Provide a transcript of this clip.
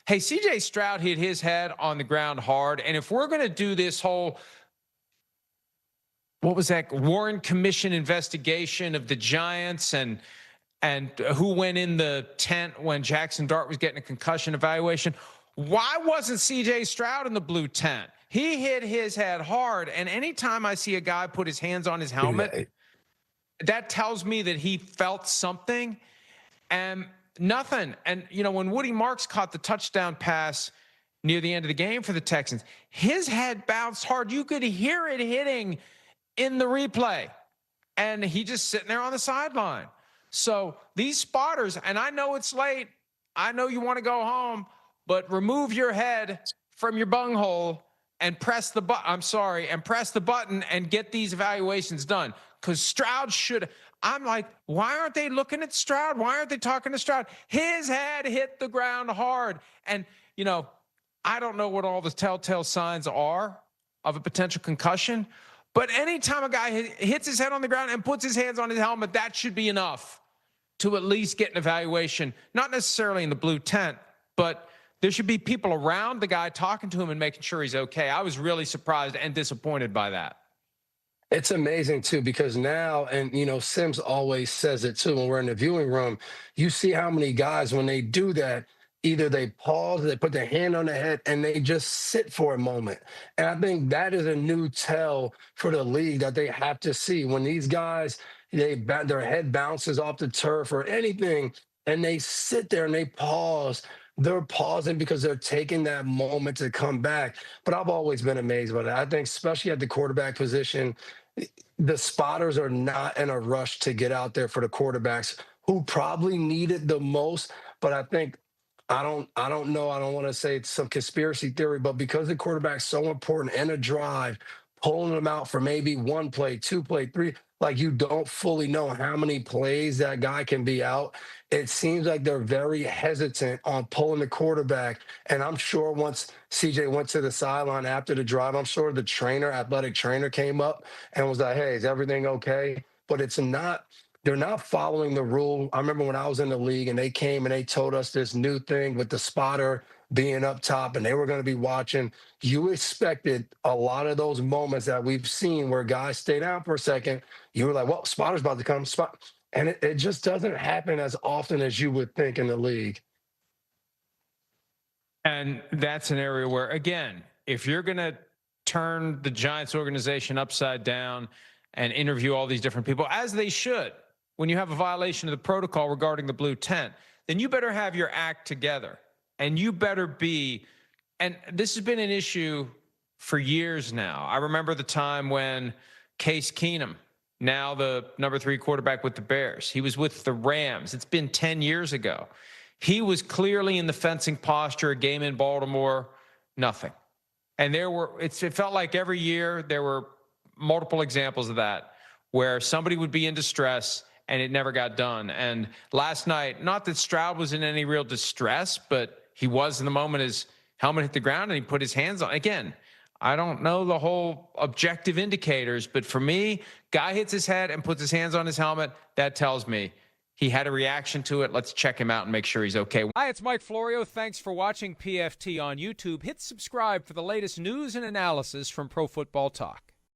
Hey, C.J. Stroud hit his head on the ground hard. And if we're going to do this whole, what was that, Warren Commission investigation of the Giants and who went in the tent when Jackson Dart was getting a concussion evaluation, why wasn't C.J. Stroud in the blue tent? He hit his head hard. And anytime I see a guy put his hands on his helmet, that tells me that he felt something. And nothing. And, when Woody Marks caught the touchdown pass near the end of the game for the Texans, his head bounced hard. You could hear it hitting in the replay. And he just sitting there on the sideline. So these spotters, and I know it's late. I know you want to go home, but remove your head from your bunghole and press the button and get these evaluations done. Because Stroud should. I'm like, why aren't they looking at Stroud? Why aren't they talking to Stroud? His head hit the ground hard. And, I don't know what all the telltale signs are of a potential concussion, but anytime a guy hits his head on the ground and puts his hands on his helmet, that should be enough to at least get an evaluation, not necessarily in the blue tent, but there should be people around the guy talking to him and making sure he's okay. I was really surprised and disappointed by that. It's amazing, too, because now, and, Sims always says it, too, when we're in the viewing room, you see how many guys, when they do that, either they pause, they put their hand on their head, and they just sit for a moment. And I think that is a new tell for the league that they have to see. When these guys, their head bounces off the turf or anything, and they sit there and they pause, they're pausing because they're taking that moment to come back. But I've always been amazed by that. I think especially at the quarterback position, the spotters are not in a rush to get out there for the quarterbacks who probably need it the most. But I think I don't know. I don't want to say it's some conspiracy theory, but because the quarterback's so important in a drive, pulling them out for maybe one play, two play, three, like you don't fully know how many plays that guy can be out. It seems like they're very hesitant on pulling the quarterback. And I'm sure once CJ went to the sideline after the drive, I'm sure the athletic trainer came up and was like, hey, is everything okay? But they're not following the rule. I remember when I was in the league and they came and they told us this new thing with the spotter being up top and they were going to be watching. You expected a lot of those moments that we've seen where guys stay down for a second. You were like, well, spotter's about to come. And it just doesn't happen as often as you would think in the league. And that's an area where, again, if you're going to turn the Giants organization upside down and interview all these different people, as they should, when you have a violation of the protocol regarding the blue tent, then you better have your act together. And you better be, and this has been an issue for years now. I remember the time when Case Keenum, now the number 3 quarterback with the Bears, he was with the Rams. It's been 10 years ago. He was clearly in the fencing posture, a game in Baltimore, nothing. And it felt like every year there were multiple examples of that where somebody would be in distress and it never got done. And last night, not that Stroud was in any real distress, but he was in the moment his helmet hit the ground and he put his hands on. Again, I don't know the whole objective indicators, but for me, guy hits his head and puts his hands on his helmet. That tells me he had a reaction to it. Let's check him out and make sure he's okay. Hi, it's Mike Florio. Thanks for watching PFT on YouTube. Hit subscribe for the latest news and analysis from Pro Football Talk.